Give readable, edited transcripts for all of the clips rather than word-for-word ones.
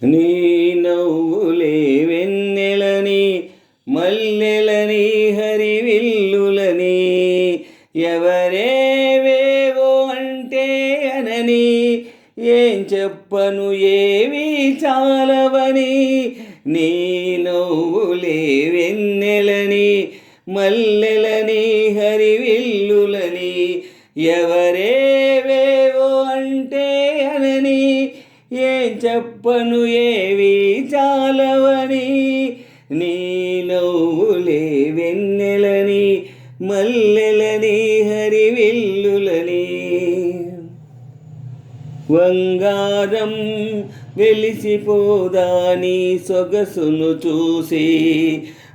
నీ నవ్వులే వెన్నెలని మల్లెలని హరివిల్లులని ఎవరేవేవో అంటే అనని ఏం చెప్పను ఏవి చాలవని నీ నవ్వులే వెన్నెలని మల్లెలని హరివిల్లులని ఎవరేవేవో అంటే అనని ఏం చెప్పను ఏవి చాలవని నీ నవ్వులే వెన్నెలని మల్లెలని హరివిల్లులని వంగారం వెలిసిపోదా నీ సొగసును చూసి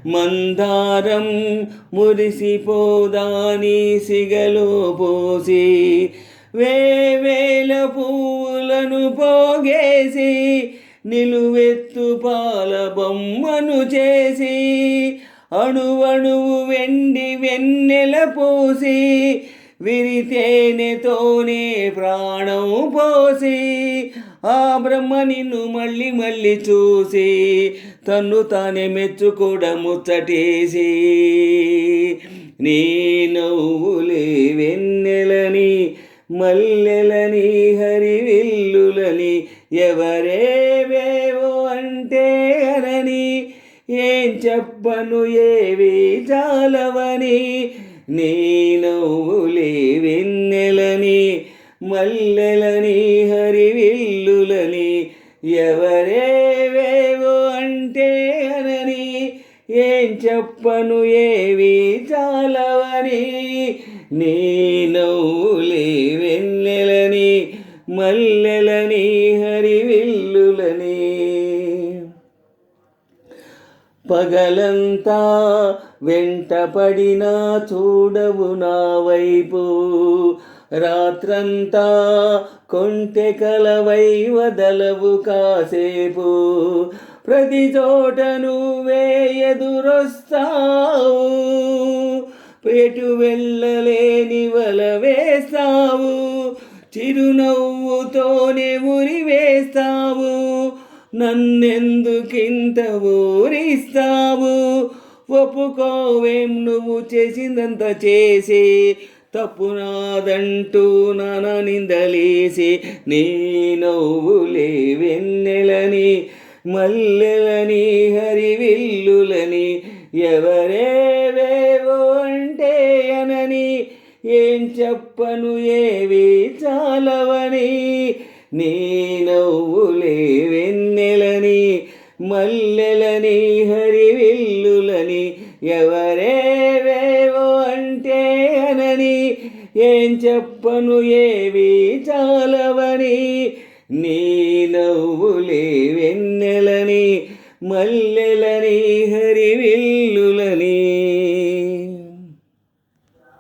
మందారం మురిసిపోదా నీ సిగలో పోసి వేవేల పువ్వులను పోగేసి నిలువెత్తు పాల బొమ్మను చేసి అణువణువు వెండి వెన్నెల పోసి విరితేనెతోనే ప్రాణం పోసి ఆ బ్రహ్మ నిన్ను మళ్ళీ మళ్ళీ చూసి తన్ను తానే మెచ్చుకోడ ముచ్చటేసి నీ నవ్వులే వెన్నెలని మల్లెలని హరివిల్లులని ఎవరేవేవో అంటే అనని ఏం చెప్పను ఏవి చాలవని నీ నవ్వులే వెన్నెలని మల్లెలని హరివిల్లులని ఎవరేవేవో అంటే అనని ఏం చెప్పను ఏవి చాలవని నీ నవ్వులే వెన్నెలని మల్లెలని హరివిల్లులని పగలంతా వెంటపడినా చూడవు నా వైపు రాత్రంతా కొంటె కలవై వదలవు కాసేపు ప్రతి చోట నువ్వే ఎదురొస్తావు ఎటు వెళ్ళలేని వల వేస్తావు చిరునవ్వుతోనే ఉరి వేస్తావు నన్నెందుకింత ఊరిస్తావు ఒప్పుకోవేం నువ్వు చేసిందంత చేసి తప్పు నాదంటూ నానా నిందలేసి నీ నవ్వులే వెన్నెలని మల్లెలని హరివిల్లులని ఎవరేవేవో అంటే అనని ఏం చెప్పను ఏవి చాలవని నీ నవ్వులే వెన్నెలని మల్లెలని హరివిల్లులని ఎవరేవేవో అంటే అనని ఏం చెప్పను ఏవి చాలవని నీ నవ్వులే వెన్నెలని మల్లె